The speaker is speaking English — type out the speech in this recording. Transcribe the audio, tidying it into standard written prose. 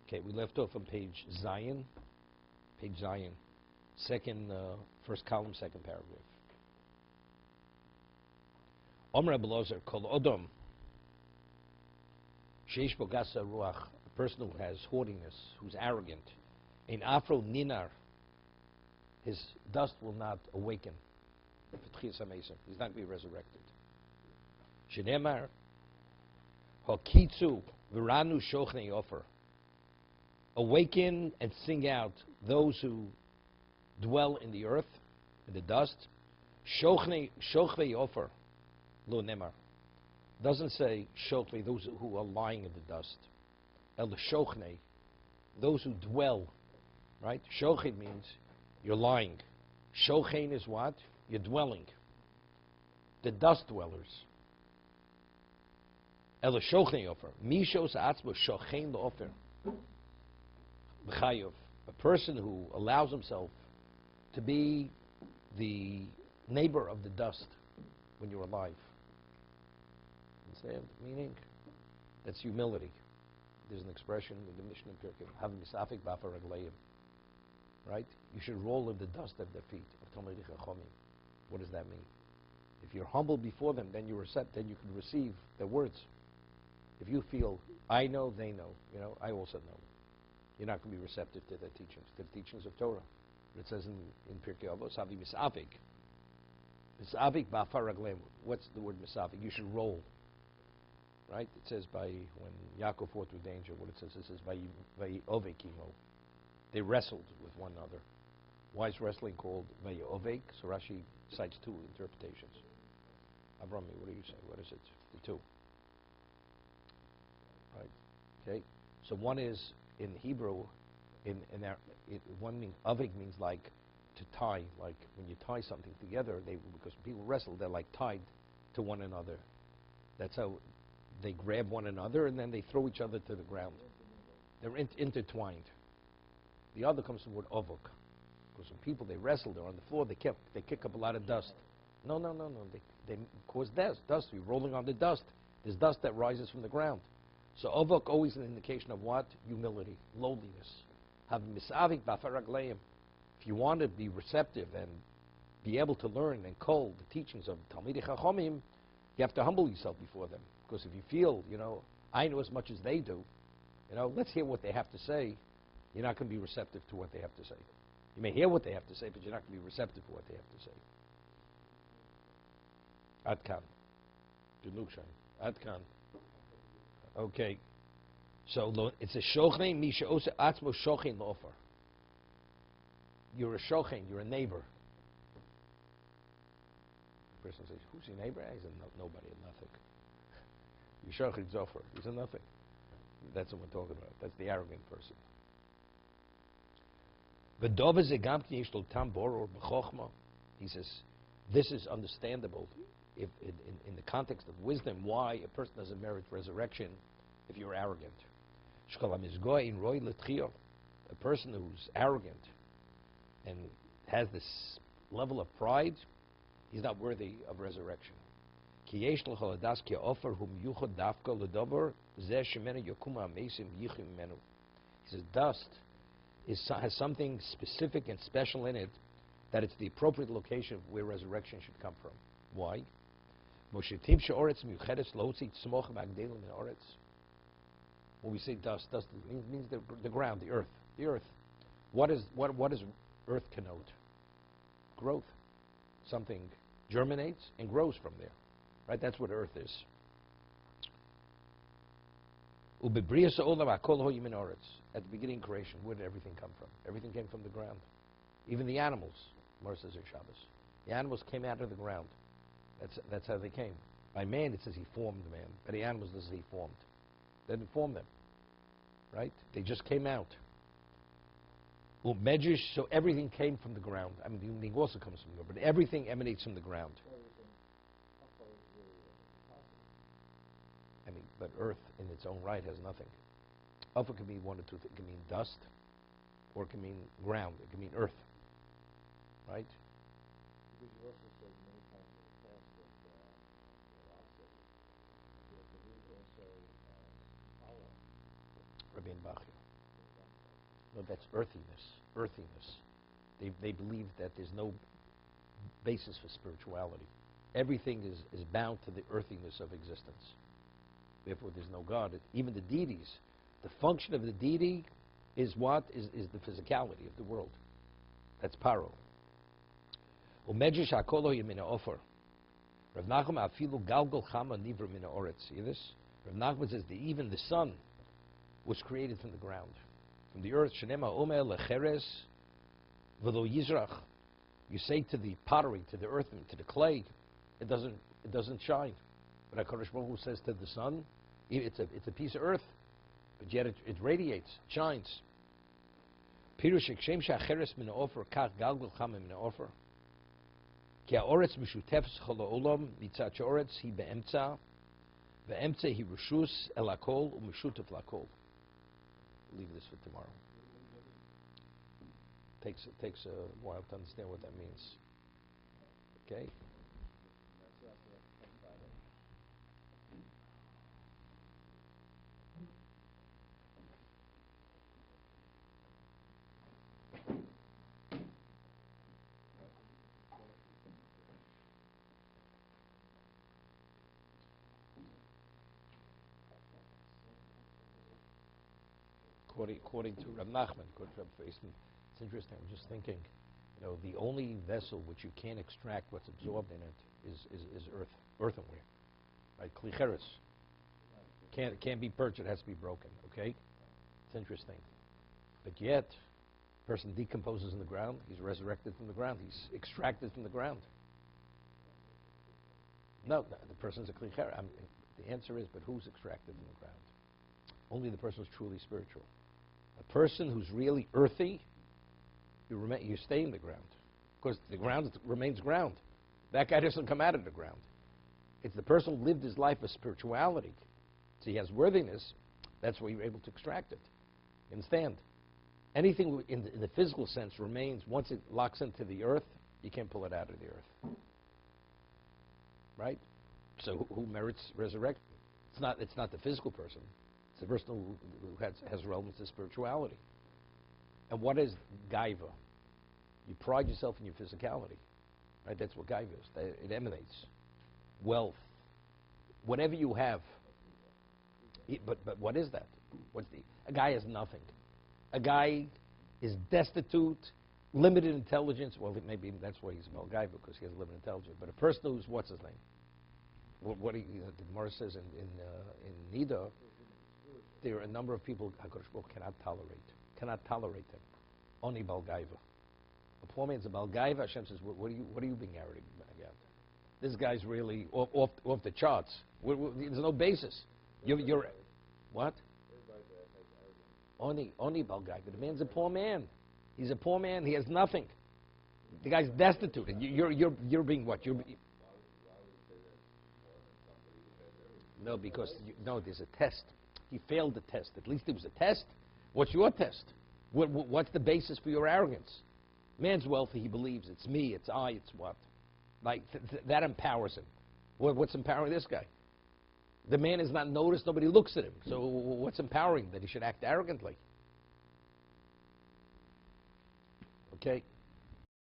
Okay, we left off on page Zion. Page Zion. Second, first column, second paragraph. Omer Rabbi Lozer, Kol Odom, Sheish Bo Gasa Ruach, a person who has haughtiness, who's arrogant, in Afro Ninar, his dust will not awaken. He's not going to be resurrected. Shenemar, Hokitzu Viranu Shochne Ofer. Awaken and sing out those who dwell in the earth, in the dust. Shochne Ofer, Lo Nemar. Doesn't say Shochne, those who are lying in the dust. El Shochne, those who dwell. Right? Shochin means you're lying. Shochen is what? You're dwelling. The dust dwellers. El Shochne Ofer. Mishos Atzmo Shochen Ofer. A person who allows himself to be the neighbor of the dust when you're alive. Understand? Meaning? That's humility. There's an expression in the Mishnah Pirkei, Hav misafik b'afar ragleim. Right? You should roll in the dust at their feet of Talmud and Midrash. What does that mean? If you're humble before them, then you then you can receive their words. If you feel, I know, they know, I also know. You're not going to be receptive to their teachings, to the teachings of Torah. It says in Pirkei Avos, Havi misafik. Misafik b'afar ragleim. What's the word misafik? You should roll. Right? It says when Yaakov fought through danger, what it says Vayovekimo. They wrestled with one another. Why is wrestling called Vayovek? So Rashi cites two interpretations. Avrami, what do you say? What is it? The two. Right? Okay. So one is in Hebrew, one means Avik means like to tie, like when you tie something together, because people wrestle, they're like tied to one another. That's how they grab one another and then they throw each other to the ground. They're intertwined. The other comes from the word ovok. Because when people, they wrestle, they're on the floor, they kick up a lot of dust. No. They cause dust. You're rolling on the dust. There's dust that rises from the ground. So ovok always an indication of what? Humility, lowliness. Have misavik b'afar ragleim. If you want to be receptive and be able to learn and call the teachings of Talmidei Chachomim, you have to humble yourself before them. Because if you feel, I know as much as they do, let's hear what they have to say, you're not going to be receptive to what they have to say. You may hear what they have to say, but you're not going to be receptive to what they have to say. Adkan. Adkan. Okay. So it's a shochen, misha ose atzmo shochen lofer. You're a shochen, you're a neighbor. The person says, who's your neighbor? He's nobody, nothing. You shochen zofer. He's a nothing. That's what we're talking about. That's the arrogant person. He says, this is understandable if in the context of wisdom, why a person doesn't merit resurrection if you're arrogant. A person who's arrogant and has this level of pride, he's not worthy of resurrection. He says dust has something specific and special in it, that it's the appropriate location where resurrection should come from. Why? When we say dust means the ground, the earth. The earth. What does earth connote? Growth. Something germinates and grows from there. Right? That's what earth is. At the beginning of creation, where did everything come from? Everything came from the ground. Even the animals, Mor says in Shabbos. The animals came out of the ground. That's how they came. By man, it says he formed man. By the animals, it says he formed. They didn't form them. Right? They just came out. So everything came from the ground. I mean, the human being also comes from the ground, but everything emanates from the ground. I mean, but earth in its own right has nothing. Alpha can mean one or two things. It can mean dust, or it can mean ground. It can mean earth. Right? Because you also said many times in the past that there is also power. Rabbi and Bachia. No, that's earthiness. They believe that there's no basis for spirituality. Everything is bound to the earthiness of existence. Therefore, there's no God. Even the deities, the function of the deity is what? Is the physicality of the world. That's paro. Umedrash hakolo yemina ofer. Rav Nachman afilu galgal chama nivra mina oretz. See this? Rav Nachman says that even the sun was created from the ground, from the earth. Shenema omer lecheres v'lo yizrach. You say to the pottery, to the earth, to the clay, it doesn't shine. But HaKadosh Baruch Hu says to the sun, it's a piece of earth, but yet it radiates, shines. Pirush kshem she'acheres min ha'ofer kach galgal chama min ha'ofer. Ki ha'oretz mishutefes chol ha'olam mitzat she'oretz hi be'emtza ve'emtza hi rishus el hakol u'mishutef l'hakol. Leave this for tomorrow. Takes a while to understand what that means. Okay? According to Reb Nachman, according to Reb Feisten, it's interesting. I'm just thinking, the only vessel which you can't extract what's absorbed in it is earthenware, right? Klicheres can't be purged; it has to be broken. Okay, it's interesting. But yet, person decomposes in the ground. He's resurrected from the ground. He's extracted from the ground. No, the person's a klicher. The answer is, but who's extracted from the ground? Only the person who's truly spiritual. A person who's really earthy, you stay in the ground. Because the ground remains ground. That guy doesn't come out of the ground. It's the person who lived his life of spirituality. So he has worthiness. That's where you're able to extract it. You understand? Anything in the physical sense remains, once it locks into the earth, you can't pull it out of the earth. Right? So who merits resurrection? It's not the physical person. It's the person who has relevance to spirituality. And what is gaiva? You pride yourself in your physicality. Right? That's what gaiva is. It emanates. Wealth. Whatever you have. But what is that? A guy has nothing. A guy is destitute, limited intelligence. Well, maybe that's why he's a Malgai, because he has limited intelligence. But a person who's, what's his name? The Gemara says in Nida, there are a number of people HaKadosh Baruch Hu cannot tolerate them. Only Balgaiva. A poor man's a Balgaiva. Hashem says, what are you being arrogant about? This guy's really off the charts. There's no basis. You're what? Only Balgaiva. The man's a poor man. He's a poor man. He has nothing. The guy's destitute. And you're being what? No, because there's a test. He failed the test. At least it was a test. What's your test? What's the basis for your arrogance? Man's wealthy. He believes it's me, it's I, it's what? Like that empowers him. What's empowering this guy? The man is not noticed. Nobody looks at him. So what's empowering? That he should act arrogantly. Okay.